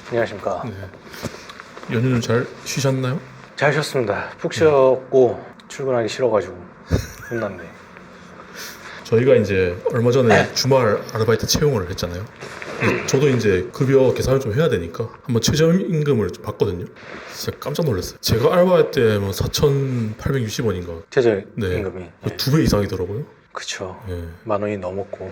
안녕하십니까. 네. 연휴는 잘 쉬셨나요? 잘 쉬었습니다. 푹 쉬었고 출근하기 싫어가지고 혼났네. 저희가 이제 얼마 전에 주말 아르바이트 채용을 했잖아요. 저도 이제 급여 계산을 좀 해야 되니까 한번 최저임금을 좀 봤거든요. 진짜 깜짝 놀랐어요. 제가 알바할 때 뭐 4,860원인가. 최저임금이. 네. 2배 이상이더라고요. 그쵸. 네. 10,000원이 넘었고.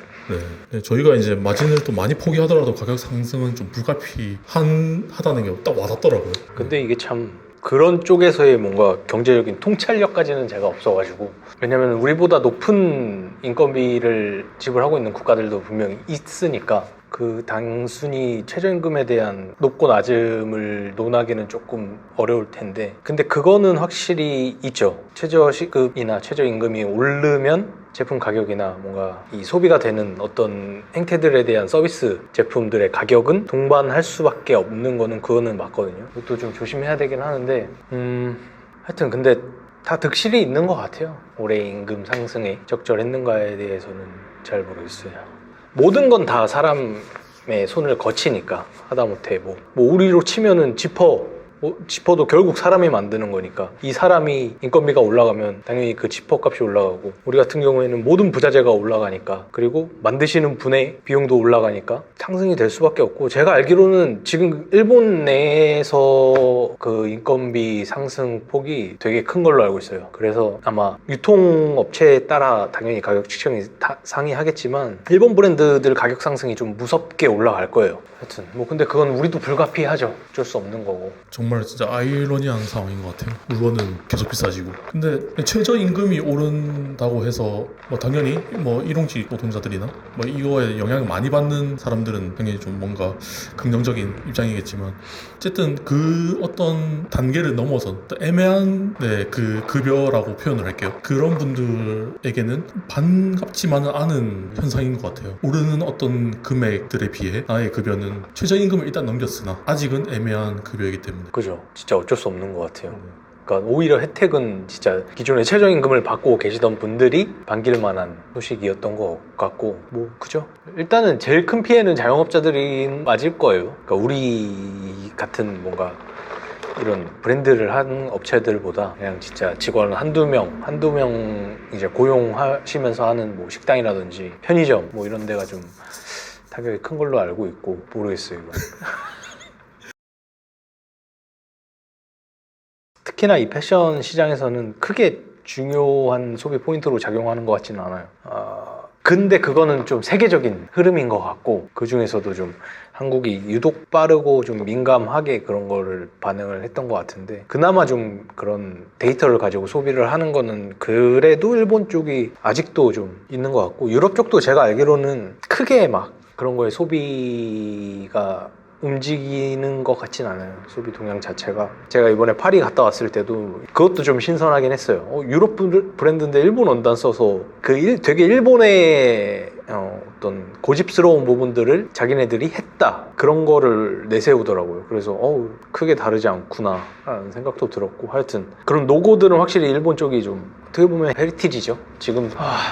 네. 저희가 이제 마진을 또 많이 포기하더라도 가격 상승은 좀 불가피하다는 게 딱 와닿더라고요. 근데 이게 참 그런 쪽에서의 뭔가 경제적인 통찰력까지는 제가 없어가지고. 왜냐면 우리보다 높은 인건비를 지불하고 있는 국가들도 분명히 있으니까 그 단순히 최저임금에 대한 높고 낮음을 논하기는 조금 어려울 텐데, 근데 그거는 확실히 있죠. 최저시급이나 최저임금이 오르면 제품 가격이나 뭔가 이 소비가 되는 어떤 행태들에 대한 서비스 제품들의 가격은 동반할 수밖에 없는 거는 그거는 맞거든요. 그것도 좀 조심해야 되긴 하는데 하여튼 근데 다 득실이 있는 것 같아요. 올해 임금 상승에 적절했는가에 대해서는 잘 모르겠어요. 모든 건 다 사람의 손을 거치니까, 하다못해 뭐 우리로 치면은 지퍼도 결국 사람이 만드는 거니까, 이 사람이 인건비가 올라가면 당연히 그 지퍼 값이 올라가고, 우리 같은 경우에는 모든 부자재가 올라가니까, 그리고 만드시는 분의 비용도 올라가니까 상승이 될 수밖에 없고, 제가 알기로는 지금 일본 내에서 그 인건비 상승 폭이 되게 큰 걸로 알고 있어요. 그래서 아마 유통업체에 따라 당연히 가격 측정이 상이하겠지만 일본 브랜드들 가격 상승이 좀 무섭게 올라갈 거예요. 하여튼 뭐 근데 그건 우리도 불가피하죠. 어쩔 수 없는 거고. 정말 진짜 아이러니한 상황인 것 같아요. 물건은 계속 비싸지고. 근데 최저임금이 오른다고 해서 뭐 당연히 뭐 일용직 노동자들이나 뭐 이거에 영향을 많이 받는 사람들은 당연히 좀 뭔가 긍정적인 입장이겠지만, 어쨌든 그 어떤 단계를 넘어선 애매한 그 급여라고 표현을 할게요. 그런 분들에게는 반갑지만은 않은 현상인 것 같아요. 오르는 어떤 금액들에 비해 나의 급여는 최저임금을 일단 넘겼으나 아직은 애매한 급여이기 때문에. 그죠. 진짜 어쩔 수 없는 것 같아요. 그러니까 오히려 혜택은 진짜 기존에 최저임금을 받고 계시던 분들이 반길 만한 소식이었던 것 같고, 뭐 그죠. 일단은 제일 큰 피해는 자영업자들이 맞을 거예요. 그러니까 우리 같은 뭔가 이런 브랜드를 한 업체들보다 그냥 진짜 직원 한두 명 이제 고용하시면서 하는 뭐 식당이라든지 편의점 뭐 이런 데가 좀 타격이 큰 걸로 알고 있고, 모르겠어요 이건. 특히나 이 패션 시장에서는 크게 중요한 소비 포인트로 작용하는 것 같지는 않아요. 근데 그거는 좀 세계적인 흐름인 것 같고, 그 중에서도 좀 한국이 유독 빠르고 좀 민감하게 그런 거를 반응을 했던 것 같은데, 그나마 좀 그런 데이터를 가지고 소비를 하는 거는 그래도 일본 쪽이 아직도 좀 있는 것 같고, 유럽 쪽도 제가 알기로는 크게 막 그런 거에 소비가 움직이는 것 같진 않아요. 소비 동향 자체가. 제가 이번에 파리 갔다 왔을 때도 그것도 좀 신선하긴 했어요. 유럽 브랜드인데 일본 원단 써서 되게 일본의 어떤 고집스러운 부분들을 자기네들이 했다, 그런 거를 내세우더라고요. 그래서 크게 다르지 않구나 라는 생각도 들었고, 하여튼 그런 노고들은 확실히 일본 쪽이 좀 어떻게 보면 헤리티지죠. 지금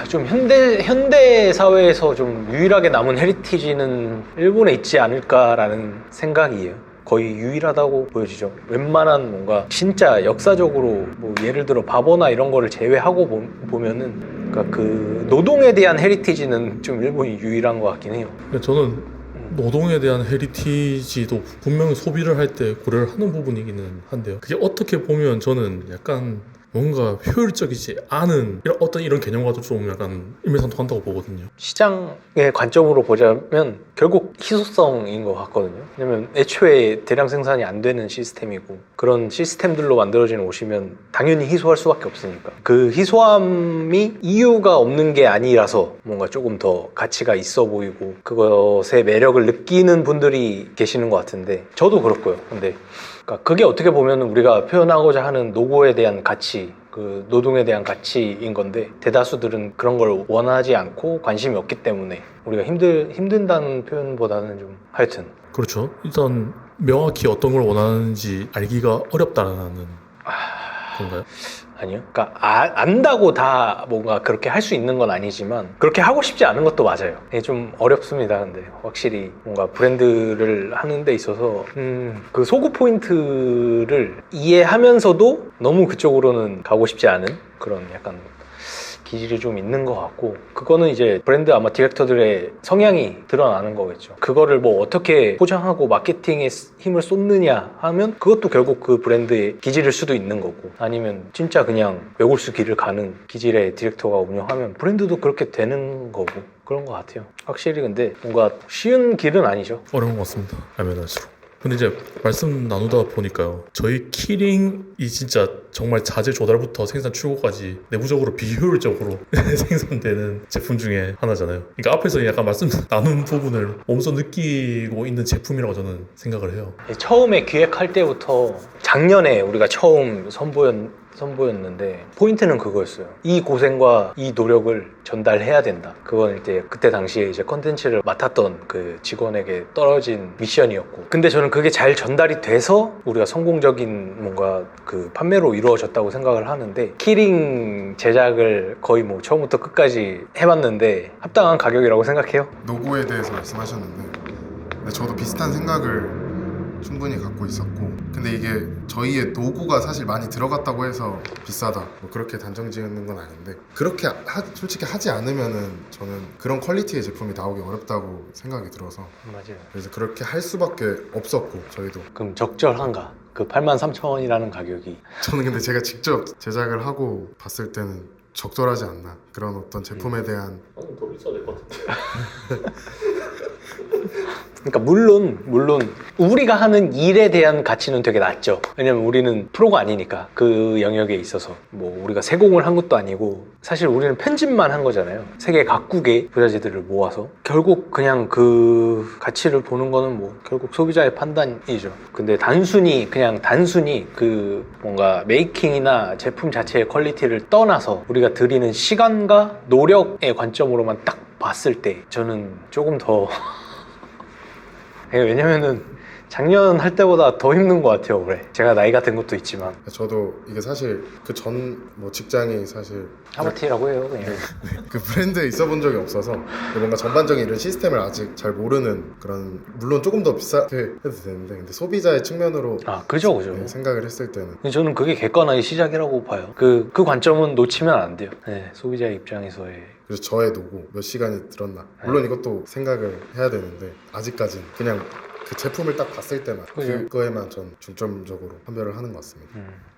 좀 현대 사회에서 좀 유일하게 남은 헤리티지는 일본에 있지 않을까라는 생각이에요. 거의 유일하다고 보여지죠. 웬만한 뭔가 진짜 역사적으로 뭐 예를 들어 바보나 이런 거를 제외하고 보면은, 그러니까 그 노동에 대한 헤리티지는 좀 일본이 유일한 것 같긴 해요. 저는 노동에 대한 헤리티지도 분명히 소비를 할 때 고려를 하는 부분이기는 한데요. 그게 어떻게 보면 저는 약간 뭔가 효율적이지 않은 이런 개념과도 좀 약간 일맥상통한다고 보거든요. 시장의 관점으로 보자면 결국 희소성인 것 같거든요. 왜냐면 애초에 대량 생산이 안 되는 시스템이고, 그런 시스템들로 만들어진 옷이면 당연히 희소할 수밖에 없으니까, 그 희소함이 이유가 없는 게 아니라서 뭔가 조금 더 가치가 있어 보이고 그것의 매력을 느끼는 분들이 계시는 것 같은데, 저도 그렇고요. 근데 그게 어떻게 보면 우리가 표현하고자 하는 노고에 대한 가치, 그 노동에 대한 가치인 건데, 대다수들은 그런 걸 원하지 않고 관심이 없기 때문에 우리가 힘든다는 표현보다는 좀, 하여튼 그렇죠. 일단 명확히 어떤 걸 원하는지 알기가 어렵다는 건가요? 아니요. 그러니까 안다고 다 뭔가 그렇게 할 수 있는 건 아니지만 그렇게 하고 싶지 않은 것도 맞아요. 이게 좀 어렵습니다. 근데 확실히 뭔가 브랜드를 하는 데 있어서 그 소구 포인트를 이해하면서도 너무 그쪽으로는 가고 싶지 않은 그런 약간 기질이 좀 있는 것 같고, 그거는 이제 브랜드 아마 디렉터들의 성향이 드러나는 거겠죠. 그거를 뭐 어떻게 포장하고 마케팅에 힘을 쏟느냐 하면 그것도 결국 그 브랜드의 기질일 수도 있는 거고, 아니면 진짜 그냥 외골수 길을 가는 기질의 디렉터가 운영하면 브랜드도 그렇게 되는 거고, 그런 것 같아요. 확실히 근데 뭔가 쉬운 길은 아니죠. 어려운 것 같습니다. 하면 할수록. 근데 이제 말씀 나누다 보니까요, 저희 키링이 진짜 정말 자재 조달부터 생산 출고까지 내부적으로 비효율적으로 생산되는 제품 중에 하나잖아요. 그러니까 앞에서 약간 말씀 나눈 부분을 몸소 느끼고 있는 제품이라고 저는 생각을 해요. 처음에 기획할 때부터 작년에 우리가 처음 선보였는데 포인트는 그거였어요. 이 고생과 이 노력을 전달해야 된다. 그건 이제 그때 당시에 이제 컨텐츠를 맡았던 그 직원에게 떨어진 미션이었고, 근데 저는 그게 잘 전달이 돼서 우리가 성공적인 뭔가 그 판매로 이루어졌다고 생각을 하는데, 키링 제작을 거의 뭐 처음부터 끝까지 해봤는데 합당한 가격이라고 생각해요. 노고에 대해서 말씀하셨는데, 근데 저도 비슷한 생각을 충분히 갖고 있었고, 근데 이게 저희의 노고가 사실 많이 들어갔다고 해서 비싸다 뭐 그렇게 단정 지는 건 아닌데, 그렇게 솔직히 하지 않으면은 저는 그런 퀄리티의 제품이 나오기 어렵다고 생각이 들어서, 맞아요. 그래서 그렇게 할 수밖에 없었고, 저희도. 그럼 적절한가? 그 83,000원이라는 가격이. 저는 근데 제가 직접 제작을 하고 봤을 때는 적절하지 않나, 그런 어떤 제품에 대한. 더 비싸야 될 것 같은데. 그러니까 물론 우리가 하는 일에 대한 가치는 되게 낮죠. 왜냐면 우리는 프로가 아니니까, 그 영역에 있어서 뭐 우리가 세공을 한 것도 아니고 사실 우리는 편집만 한 거잖아요. 세계 각국의 부자재들을 모아서 결국 그냥 그 가치를 보는 거는 뭐 결국 소비자의 판단이죠. 근데 단순히 그 뭔가 메이킹이나 제품 자체의 퀄리티를 떠나서 우리가 들이는 시간과 노력의 관점으로만 딱 봤을 때 저는 조금 더 왜냐면은 작년 할 때보다 더 힘든 것 같아요 올해. 제가 나이가 든 것도 있지만. 저도 이게 사실 그 전 뭐 직장이 사실 하버티라고 해요 그냥. 그 브랜드에 있어 본 적이 없어서 뭔가 전반적인 이런 시스템을 아직 잘 모르는 그런, 물론 조금 더 비싸게 해도 되는데, 근데 소비자의 측면으로 그죠. 네, 생각을 했을 때는 저는 그게 객관화의 시작이라고 봐요. 그 관점은 놓치면 안 돼요. 네, 소비자의 입장에서의. 그래서 저의 노고 몇 시간이 들었나, 물론 이것도 생각을 해야 되는데 아직까지는 그냥 그 제품을 딱 봤을 때만 그죠. 그거에만 전 중점적으로 판별을 하는 것 같습니다.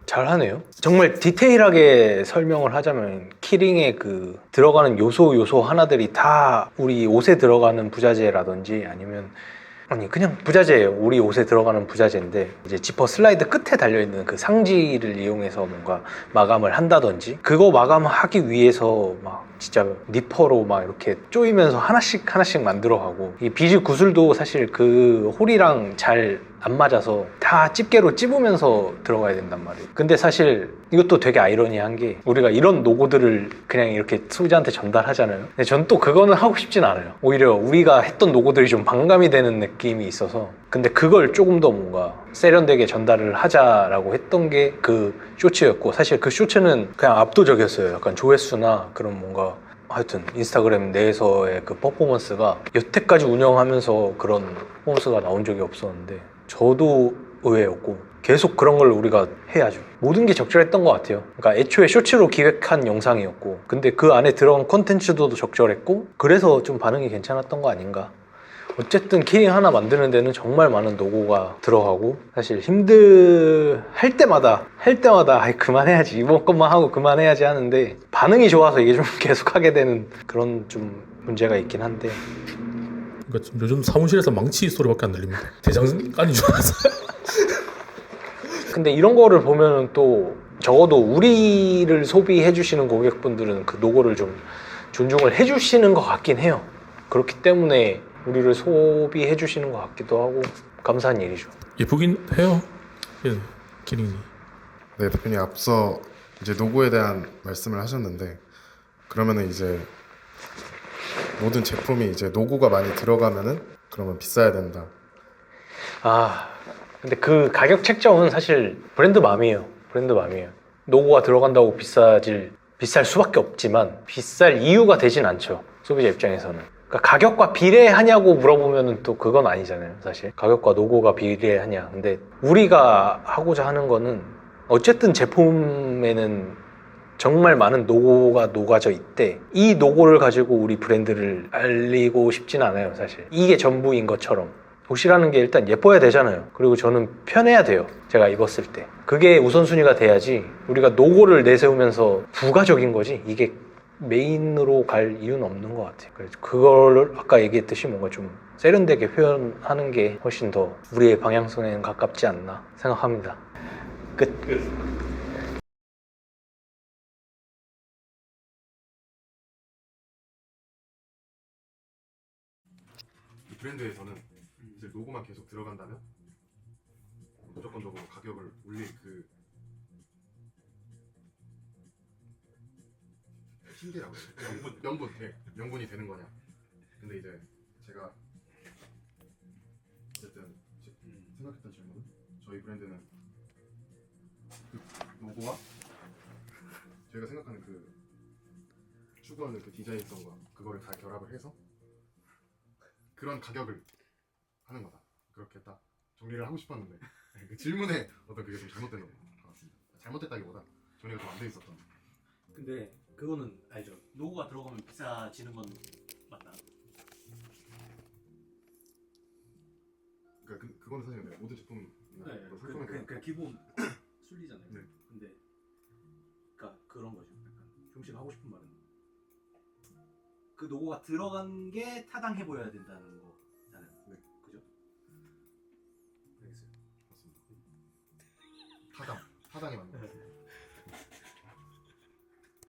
잘하네요. 정말 디테일하게 설명을 하자면 키링에 그 들어가는 요소 하나들이 다 우리 옷에 들어가는 부자재라든지 아니 그냥 부자재예요. 우리 옷에 들어가는 부자재인데 이제 지퍼 슬라이드 끝에 달려있는 그 상지를 이용해서 뭔가 마감을 한다든지, 그거 마감하기 위해서 막 진짜 니퍼로 막 이렇게 조이면서 하나씩 만들어가고, 이 비즈 구슬도 사실 그 홀이랑 잘 안 맞아서 다 집게로 찝으면서 들어가야 된단 말이에요. 근데 사실 이것도 되게 아이러니한 게, 우리가 이런 노고들을 그냥 이렇게 소비자한테 전달하잖아요. 근데 전 또 그거는 하고 싶진 않아요. 오히려 우리가 했던 노고들이 좀 반감이 되는 느낌이 있어서, 근데 그걸 조금 더 뭔가 세련되게 전달을 하자라고 했던 게 그 쇼츠였고, 사실 그 쇼츠는 그냥 압도적이었어요. 약간 조회수나 그런 뭔가 하여튼 인스타그램 내에서의 그 퍼포먼스가 여태까지 운영하면서 그런 퍼포먼스가 나온 적이 없었는데, 저도 의외였고, 계속 그런 걸 우리가 해야죠. 모든 게 적절했던 것 같아요. 그러니까 애초에 쇼츠로 기획한 영상이었고, 근데 그 안에 들어간 콘텐츠도 적절했고, 그래서 좀 반응이 괜찮았던 거 아닌가. 어쨌든 키링 하나 만드는 데는 정말 많은 노고가 들어가고, 사실 할 때마다 아이 그만해야지, 이번 것만 하고 그만해야지 하는데, 반응이 좋아서 이게 좀 계속 하게 되는 그런 좀 문제가 있긴 한데. 그러니까 좀 요즘 사무실에서 망치 소리밖에 안 들립니다. 대장간인 줄 알았어요. 근데 이런 거를 보면은 또 적어도 우리를 소비해 주시는 고객분들은 그 노고를 좀 존중을 해 주시는 것 같긴 해요. 그렇기 때문에 우리를 소비해 주시는 것 같기도 하고 감사한 일이죠. 예쁘긴 해요. 예, 키링이. 네, 대표님 앞서 이제 노고에 대한 말씀을 하셨는데, 그러면은 이제 모든 제품이 이제 노고가 많이 들어가면은 그러면 비싸야 된다. 근데 그 가격 책정은 사실 브랜드 맘이에요. 노고가 들어간다고 비쌀 수밖에 없지만 비쌀 이유가 되진 않죠. 소비자 입장에서는. 그러니까 가격과 비례하냐고 물어보면 또 그건 아니잖아요. 사실 가격과 노고가 비례하냐. 근데 우리가 하고자 하는 거는 어쨌든 제품에는 정말 많은 노고가 녹아져 있대. 이 노고를 가지고 우리 브랜드를 알리고 싶진 않아요. 사실 이게 전부인 것처럼. 옷이라는 게 일단 예뻐야 되잖아요. 그리고 저는 편해야 돼요. 제가 입었을 때. 그게 우선순위가 돼야지 우리가 노고를 내세우면서 부가적인 거지 이게 메인으로 갈 이유는 없는 것 같아요. 그래서 그걸 아까 얘기했듯이 뭔가 좀 세련되게 표현하는 게 훨씬 더 우리의 방향성에는 가깝지 않나 생각합니다. 끝. 이 브랜드에서는 이제 로고만 계속 들어간다면 무조건적으로 가격을 올릴 그 핑계라고 해야 돼. 명분이 되는 거냐. 근데 이제 제가 어쨌든 생각했던 질문은 저희 브랜드는 그 로고와 저희가 생각하는 그 추구하는 그 디자인성과 그거를 다 결합을 해서 그런 가격을 하는 거다. 그렇게 딱 정리를 하고 싶었는데 그 질문에 어떤 그게 좀 잘못된 것 같습니다. 잘못됐다기보다 정리가 좀 안 돼 있었던. 근데 그거는 알죠. 노고가 들어가면 비싸지는 건 맞다. 그러니까 그거는 사실 모든 제품이나 뭐 상품에 그 기본 순리잖아요. 네. 근데 그러니까 그런 거죠. 약간 종씨가 하고 싶은 말은 그 노고가 들어간 게 타당해 보여야 된다는 거잖아요. 네. 그죠? 알겠어요. 맞습니다. 타당이 맞는 것 같습니다.